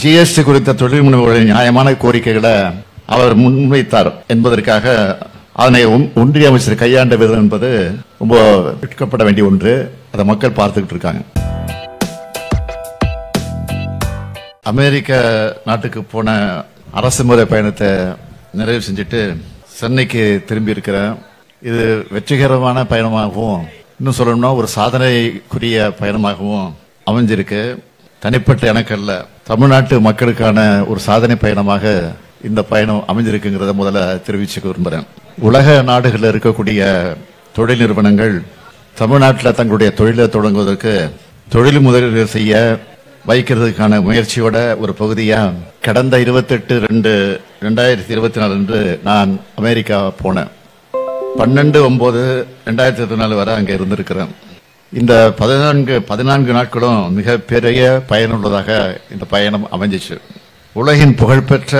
GST குறித்த தொழில் முனைவோரின் நியாயமான கோரிக்கைகளை அவர் முன்வைத்தார் என்பதற்காக அதனை ஒன்றிய அமைச்சர் கையாண்ட விதம் என்பது ரொம்ப வெட்கப்பட வேண்டிய ஒன்று. அதை மக்கள் பார்த்துக்கிட்டு இருக்காங்க. அமெரிக்க நாட்டுக்கு போன அரசு முறை பயணத்தை நிறைவு செஞ்சுட்டு சென்னைக்கு திரும்பி இருக்கிறேன். இது வெற்றிகரமான பயணமாகவும், இன்னும் சொல்லணும்னா ஒரு சாதனைக்குரிய பயணமாகவும் அமைஞ்சிருக்கு. தனிப்பட்ட எனக்கு அல்ல, தமிழ்நாட்டு மக்களுக்கான ஒரு சாதனை பயணமாக இந்த பயணம் அமைஞ்சிருக்குங்கிறத முதல்ல தெரிவிச்சுக்க விரும்புகிறேன். உலக நாடுகளில் இருக்கக்கூடிய தொழில் நிறுவனங்கள் தமிழ்நாட்டில் தங்களுடைய தொழிலை தொடங்குவதற்கு தொழில் முதலீடு செய்ய வைக்கிறதுக்கான முயற்சியோட ஒரு பகுதியா கடந்த 28/2/2024 அன்று நான் அமெரிக்கா போனேன். 12/9/2024 வரை அங்கே இருந்திருக்கிறேன். இந்த 14 நாட்களும் மிக பெரிய பயனுள்ளதாக இந்த பயணம் அமைஞ்சிச்சு. உலகின் புகழ்பெற்ற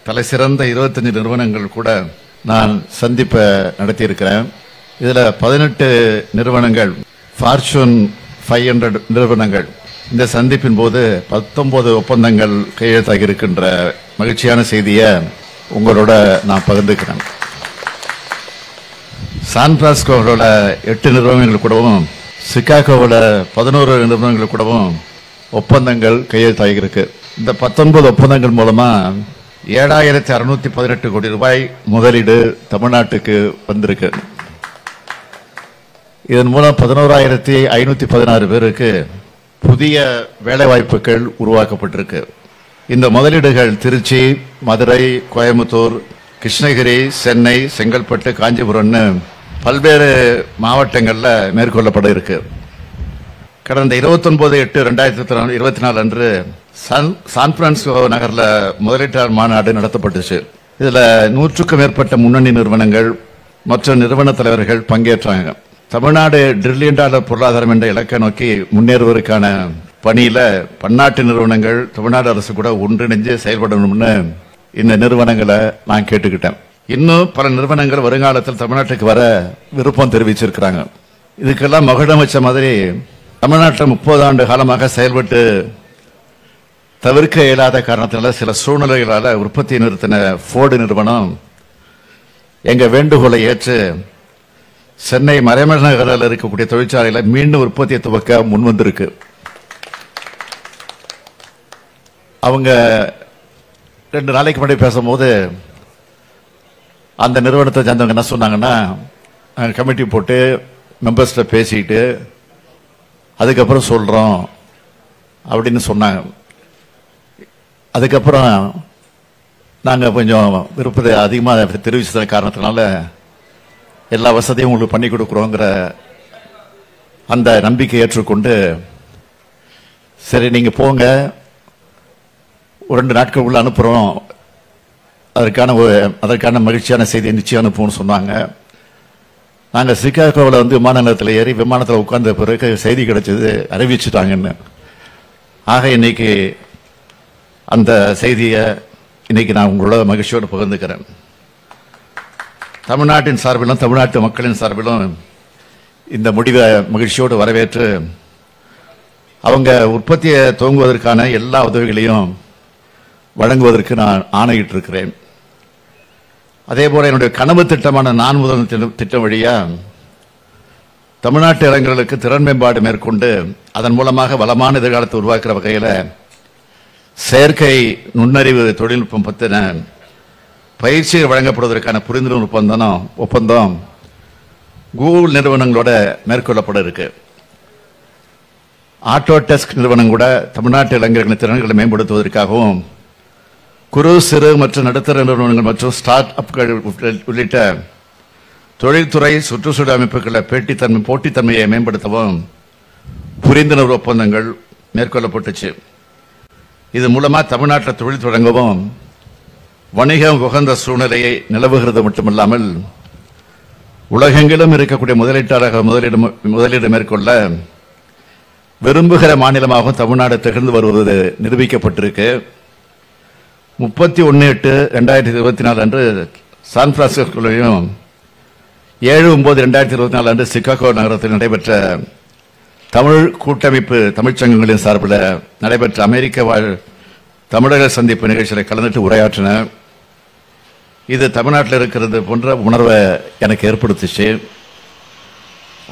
தலை சிறந்த 25 நிறுவனங்கள் கூட நான் சந்திப்பை நடத்தியிருக்கிறேன். இதுல 18 நிறுவனங்கள், ஃபார்ச்சூன் 500 நிறுவனங்கள். இந்த சந்திப்பின் போது 19 ஒப்பந்தங்கள் கையெழுத்தாகி இருக்கின்ற மகிழ்ச்சியான செய்தியை உங்களோட நான் பகிர்ந்துக்கிறேன். சான் பிரான்சிஸ்கோவில் 8 நிறுவனங்கள் கூடவும், சிகாகோவில் 11 நிறுவனங்கள் கூடவும் ஒப்பந்தங்கள் கையெழுத்தாகி இருக்கு. இந்த 19 ஒப்பந்தங்கள் மூலமா 7,618 கோடி ரூபாய் முதலீடு தமிழ்நாட்டுக்கு வந்திருக்கு. இதன் மூலம் 11,516 பேருக்கு புதிய வேலை வாய்ப்புகள் உருவாக்கப்பட்டிருக்கு. இந்த முதலீடுகள் திருச்சி, மதுரை, கோயம்புத்தூர், கிருஷ்ணகிரி, சென்னை, செங்கல்பட்டு, காஞ்சிபுரம்னு பல்வேறு மாவட்டங்களில் மேற்கொள்ளப்பட இருக்கு. கடந்த 29/8/2024 அன்று சான் பிரான்சிஸ்கோ நகரில் முதலீட்டாளர் மாநாடு நடத்தப்பட்டுச்சு. இதுல 100க்கும் மேற்பட்ட முன்னணி நிறுவனங்கள் மற்றும் நிறுவன தலைவர்கள் பங்கேற்றாங்க. தமிழ்நாடு $1 பொருளாதாரம் என்ற இலக்கை நோக்கி முன்னேறுவதற்கான பணியில பன்னாட்டு நிறுவனங்கள் தமிழ்நாடு அரசு கூட ஒன்றிணைஞ்சு செயல்படணும்னு இந்த நிறுவனங்களை நான் கேட்டுக்கிட்டேன். இன்னும் பல நிறுவனங்கள் வருங்காலத்தில் தமிழ்நாட்டுக்கு வர விருப்பம் தெரிவிச்சிருக்கிறாங்க. இதுக்கெல்லாம் மகுடம் வச்ச மாதிரி தமிழ்நாட்டில் 30 ஆண்டு காலமாக செயல்பட்டு தவிர்க்க இயலாத காரணத்தினால சில சூழ்நிலைகளால உற்பத்தியை நிறுத்தின ஃபோர்டு நிறுவனம் எங்க வேண்டுகோளை ஏற்று சென்னை மறைமலை நகரில் இருக்கக்கூடிய தொழிற்சாலையில மீண்டும் உற்பத்தியை துவக்க முன்வந்திருக்கு. அவங்க 2 நாளைக்கு முன்னாடி பேசும்போது அந்த நிறுவனத்தை சேர்ந்தவங்க என்ன சொன்னாங்கன்னா, கமிட்டி போட்டு மெம்பர்ஸ்ட பேசிட்டு அதுக்கப்புறம் சொல்றோம் அப்படின்னு சொன்னாங்க. அதுக்கப்புறம் நாங்கள் கொஞ்சம் விருப்பத்தை அதிகமாக தெரிவிச்சத காரணத்தினால எல்லா வசதியும் உங்களுக்கு பண்ணி கொடுக்குறோங்கிற அந்த நம்பிக்கை ஏற்றுக்கொண்டு, சரி நீங்க போங்க, 2 நாட்களுக்குள்ள அனுப்புறோம், அதற்கான மகிழ்ச்சியான செய்தியை நிச்சயம் அனுப்புவோம்னு சொன்னாங்க. நாங்கள் சிகாகோவில் விமான நிலையத்தில் ஏறி விமானத்தில் உட்கார்ந்த பிறகு செய்தி கிடைச்சது, அறிவிச்சுட்டாங்கன்னு. ஆக இன்னைக்கு அந்த செய்தியை இன்னைக்கு நான் உங்களோட மகிழ்ச்சியோடு பகிர்ந்துக்கிறேன். தமிழ்நாட்டின் சார்பிலும் தமிழ்நாட்டு மக்களின் சார்பிலும் இந்த முடிவை மகிழ்ச்சியோடு வரவேற்று அவங்க உற்பத்தியை துவங்குவதற்கான எல்லா உதவிகளையும் வழங்குவதற்கு நான் ஆணையிட்டு இருக்கிறேன். அதே போல என்னுடைய கனவு திட்டமான நான் முதல் திட்டம் வழியா தமிழ்நாட்டு இளைஞர்களுக்கு திறன் மேம்பாடு மேற்கொண்டு அதன் மூலமாக வளமான எதிர்காலத்தை உருவாக்குற வகையில் செயற்கை நுண்ணறிவு தொழில்நுட்பம் பற்றின பயிற்சிகள் வழங்கப்படுவதற்கான புரிந்துணர்வு ஒப்பந்தம் கூகுள் நிறுவனங்களோட மேற்கொள்ளப்பட இருக்கு. ஆட்டோடெஸ்க் நிறுவனம் கூட தமிழ்நாட்டு இளைஞர்களின் திறன்களை மேம்படுத்துவதற்காகவும் குறு சிறு மற்றும் நடுத்தர நிறுவனங்கள் மற்றும் ஸ்டார்ட் அப்கள் உள்ளிட்ட தொழில்துறை சுற்றுச்சூழல் அமைப்புகளை போட்டித்தன்மையை மேம்படுத்தவும் புரிந்துணர்வு ஒப்பந்தங்கள் மேற்கொள்ளப்பட்டுச்சு. இது மூலமா தமிழ்நாட்டில் தொழில் தொடங்கவும் வணிகம் உகந்த சூழ்நிலையை நிலவுகிறது மட்டுமல்லாமல் உலகெங்கிலும் இருக்கக்கூடிய முதலீட்டாளர்கள் முதலீடு மேற்கொள்ள விரும்புகிற மாநிலமாகவும் தமிழ்நாடு திகழ்ந்து வருவது நிரூபிக்கப்பட்டிருக்கு. 31/8/2024 அன்று சான் பிரான்சிஸ்கோவிலும் 7/9/2024 அன்று சிகாகோ நகரத்தில் நடைபெற்ற தமிழ் கூட்டமைப்பு தமிழ்ச்சங்கங்களின் சார்பில் நடைபெற்ற அமெரிக்க வாழ் தமிழக சந்திப்பு நிகழ்ச்சியில் கலந்துட்டு உரையாற்றினேன். இது தமிழ்நாட்டில் இருக்கிறது போன்ற உணர்வை எனக்கு ஏற்படுத்துச்சு.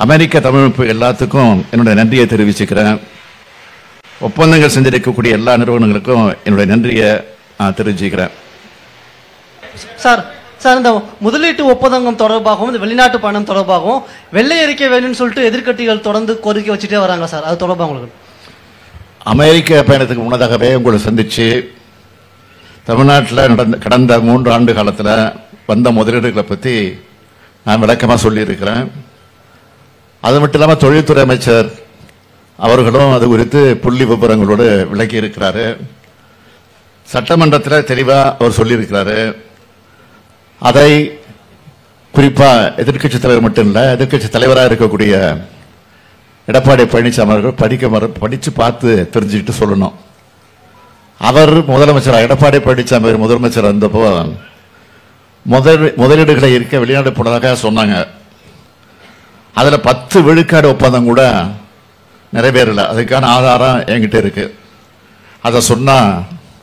அமெரிக்க தமிழ் எல்லாத்துக்கும் என்னுடைய நன்றியை தெரிவிச்சுக்கிறேன். ஒப்பந்தங்கள் செஞ்சிருக்கக்கூடிய எல்லா நிறுவனங்களுக்கும் என்னுடைய நன்றியை தெரிவிச்சுக்கிறேன். சார் சார் இந்த முதலீட்டு ஒப்பந்தம் தொடர்பாகவும் இந்த வெளிநாட்டு பணம் தொடர்பாகவும் வெள்ளை அறிக்கை வேணும்னு சொல்லிட்டு எதிர்க்கட்சிகள் தொடர்ந்து கோரிக்கை வச்சுட்டே வராங்க சார். அது தொடர்பாக உங்களுக்கு அமெரிக்க பயணத்துக்கு முன்னதாகவே உங்களை சந்திச்சு தமிழ்நாட்டில் கடந்த 3 ஆண்டு காலத்தில் வந்த முதலீடுகளை பற்றி நான் விளக்கமாக சொல்லியிருக்கிறேன். அது மட்டும் இல்லாமல் தொழில்துறை அமைச்சர் அவர்களும் அது குறித்து புள்ளி விவரங்களோடு விளக்கி இருக்கிறாரு. சட்டமன்றத்தில் தெளிவாக அவர் சொல்லியிருக்கிறாரு. அதை குறிப்பாக எதிர்க்கட்சி தலைவர் மட்டும் இல்லை, எதிர்க்கட்சி தலைவராக இருக்கக்கூடிய எடப்பாடி பழனிசாமி அவர்கள் படித்து பார்த்து தெரிஞ்சுக்கிட்டு சொல்லணும். அவர் முதலமைச்சர் எடப்பாடி பழனிசாமி முதலமைச்சர் வந்தப்போ முதலீடுகளை இருக்க வெளிநாடு போனதாக சொன்னாங்க. அதில் 10 விழுக்காடு ஒப்பந்தம் கூட நிறைவேறல. அதுக்கான ஆதாரம் என்கிட்ட இருக்கு. அதை சொன்னா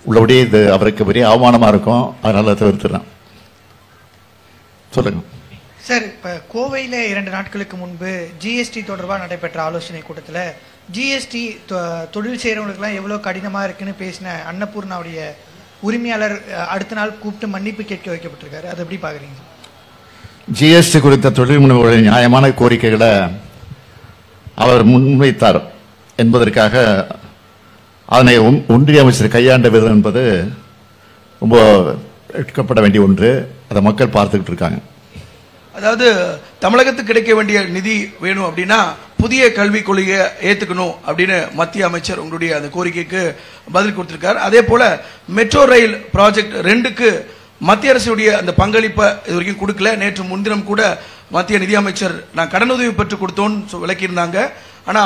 உள்ளபடியே இது அவருக்கு பெரிய அவமானமா இருக்கும். அதனால தவிர்த்துறேன். சொல்லுங்க சார். இப்போ கோவையில் 2 நாட்களுக்கு முன்பு ஜிஎஸ்டி தொடர்பாக நடைபெற்ற ஆலோசனை கூட்டத்தில் ஜிஎஸ்டி தொழில் செய்கிறவங்களுக்குலாம் எவ்வளோ கடினமாக இருக்குன்னு பேசின அன்னபூர்ணாவுடைய உரிமையாளர் அடுத்த நாள் கூப்பிட்டு மன்னிப்பு கேட்க வைக்கப்பட்டிருக்காரு. அது எப்படி பார்க்குறீங்க? ஜிஎஸ்டி குறித்த தொழில் முனைவோருடைய நியாயமான கோரிக்கைகளை அவர் முன்வைத்தார் என்பதற்காக அதனை ஒன்றிய அமைச்சர் கையாண்ட விதம் என்பது ரொம்ப எடுக்கப்பட வேண்டிய ஒன்று. அதை மக்கள் பார்த்துக்கிட்டு இருக்காங்க. அதாவது தமிழகத்துக்கு கிடைக்க வேண்டிய நிதி வேணும் அப்படின்னா புதிய கல்விக் கொள்கையை ஏத்துக்கணும் அப்படின்னு மத்திய அமைச்சர் உங்களுடைய அந்த கோரிக்கைக்கு பதில் கொடுத்திருக்கார். அதே போல மெட்ரோ ரயில் ப்ராஜெக்ட் 2க்கு மத்திய அரசுடைய அந்த பங்களிப்பை இது வரைக்கும் கொடுக்கல. நேற்று முன்தினம் கூட மத்திய நிதியமைச்சர் நான் கடனுதவி பெற்று கொடுத்தோன்னு விளக்கியிருந்தாங்க. ஆனா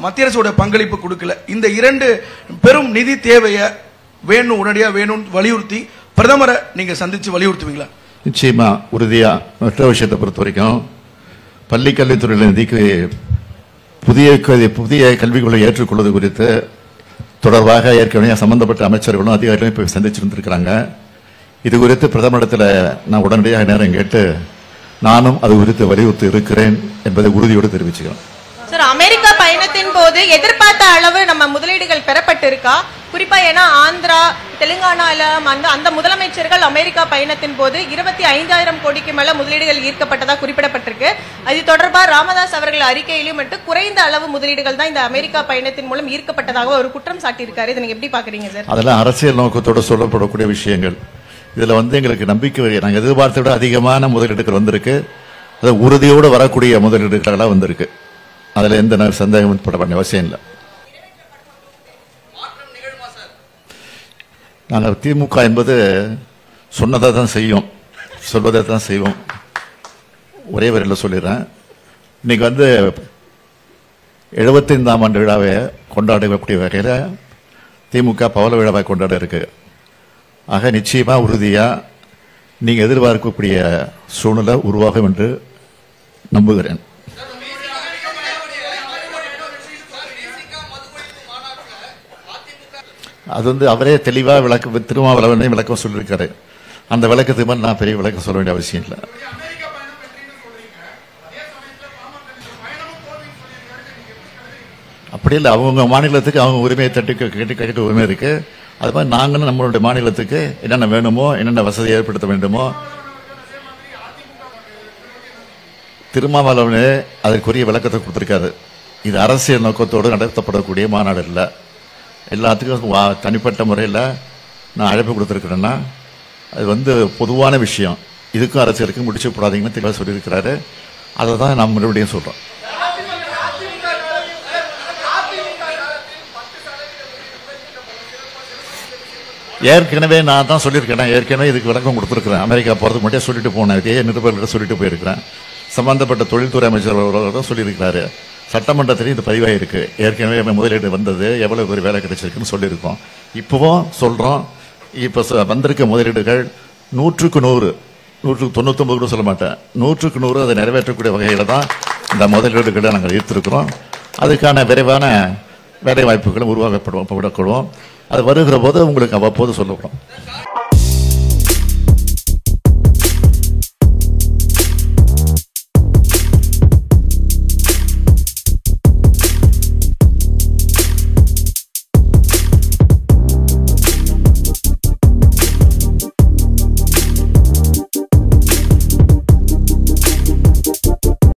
மத்திய அரசோட பங்களிப்பு கொடுக்கல. இந்த 2 பெரும் நிதி தேவையை வேணும், உடனடியாக வேணும் வலியுறுத்தி பிரதமரை நீங்க சந்திச்சு வலியுறுத்துவீங்களா? நிச்சயமா, உறுதியா. மற்ற விஷயத்தை பொறுத்த வரைக்கும் பள்ளி கல்வித்துறையில் நிதிக்கு புதிய கல்விக் கொள்கை ஏற்றுக்கொள்வது குறித்து தொடர்பாக ஏற்கனவே சம்பந்தப்பட்ட அமைச்சர்களும் அதிகாரிகளும் இப்போ சந்திச்சிருந்திருக்கிறாங்க. இது குறித்து பிரதமரிடத்தில் நான் உடனடியாக நேரம் கேட்டு நானும் அது குறித்து வலியுறுத்தி இருக்கிறேன் என்பதை உறுதியோடு தெரிவிச்சுக்கிறேன். சார், அமெரிக்கா பயணத்தின் போது எதிர்பார்த்த அளவு நம்ம முதலீடுகள் பெறப்பட்டிருக்கா? குறிப்பா ஏன்னா ஆந்திரா, தெலுங்கானால அந்த முதலமைச்சர்கள் அமெரிக்கா பயணத்தின் போது 25,000 கோடிக்கு மேல முதலீடுகள் ஈர்க்கப்பட்டதா குறிப்பிடப்பட்டிருக்கு. அது தொடர்பாக ராமதாஸ் அவர்கள் அறிக்கையிலும் மட்டும் குறைந்த அளவு முதலீடுகள் தான் இந்த அமெரிக்கா பயணத்தின் மூலம் ஈர்க்கப்பட்டதாக ஒரு குற்றம் சாட்டியிருக்காரு. இதை நீங்க எப்படி பாக்குறீங்க சார்? அதெல்லாம் அரசியல் நோக்கத்தோடு சொல்லப்படக்கூடிய விஷயங்கள். இதுல எங்களுக்கு நம்பிக்கை, நாங்கள் எதிர்பார்த்த விட அதிகமான முதலீடுகள் வந்திருக்கு. அது உறுதியோடு வரக்கூடிய முதலீடுகளாக வந்திருக்கு. அதுல எந்த சந்தேகம் ஏற்பட வேண்டிய அவசியம் இல்லை. நாங்கள் திமுக என்பது சொன்னதை தான் செய்யும், சொல்வதை தான் செய்வோம். ஒரே வரையில் சொல்லிடுறேன். இன்னைக்கு 75ஆம் ஆண்டு விழாவை கொண்டாடக்கூடிய வகையில் திமுக பவள விழாவை கொண்டாட இருக்கு. ஆக நிச்சயமா உறுதியா நீங்க எதிர்பார்க்கக்கூடிய சூழ்நிலை உருவாகும் என்று நம்புகிறேன். அது அவரே தெளிவா திருமாவளவனையும் விளக்கம் சொல்லியிருக்காரு. அந்த விளக்கத்துக்கு மேலே நான் பெரிய விளக்கம் சொல்ல வேண்டிய அவசியம் இல்லை. அப்படி இல்லை, அவங்க மாநிலத்துக்கு அவங்க உரிமையை தட்டி கேட்டு உரிமை இருக்கு. அது மாதிரி நாங்களும் நம்மளுடைய மாநிலத்துக்கு என்னென்ன வேணுமோ, என்னென்ன வசதி ஏற்படுத்த வேண்டுமோ, திருமாவளவனே அதற்குரிய விளக்கத்தை கொடுத்திருக்காரு. இது அரசியல் நோக்கத்தோடு நடத்தப்படக்கூடிய மாநாடு இல்லை. எல்லாத்துக்கும் தனிப்பட்ட முறையில் நான் அழைப்பு கொடுத்துருக்கிறேன்னா அது பொதுவான விஷயம். இதுக்கும் அரசியலுக்கும் முடிச்சு போடாதீங்கன்னு தெளிவாக சொல்லியிருக்கிறாரு. அதை தான் நான் மறுபடியும் சொல்கிறோம். ஏற்கனவே நான் தான் சொல்லியிருக்கேன். ஏற்கனவே இதுக்கு விளக்கம் கொடுத்துருக்கிறேன். அமெரிக்கா போகிறதுக்கு மட்டும் சொல்லிட்டு போனேன். இதே நிருபர்கிட்ட சொல்லிட்டு போயிருக்கிறேன். சம்பந்தப்பட்ட தொழில்துறை அமைச்சர்களும் சொல்லியிருக்கிறாரு. சட்டமன்றத்திலையும் இது பதிவாயிருக்கு. ஏற்கனவே முதலீடு வந்தது, எவ்வளவு ஒரு வேலை கிடைச்சிருக்குன்னு சொல்லியிருக்கோம். இப்பவும் சொல்றோம். இப்ப வந்திருக்க முதலீடுகள் 100க்கு 100, 199 கூட சொல்ல மாட்டேன், 100க்கு 100 அதை நிறைவேற்றக்கூடிய வகையில தான் இந்த முதலீடுகளை நாங்கள் ஈர்த்திருக்கிறோம். அதுக்கான விரைவான வேலை வாய்ப்புகளும் உருவாக்கப்படும். அது வருகிற போது உங்களுக்கு அவ்வப்போது சொல்லப்படும்.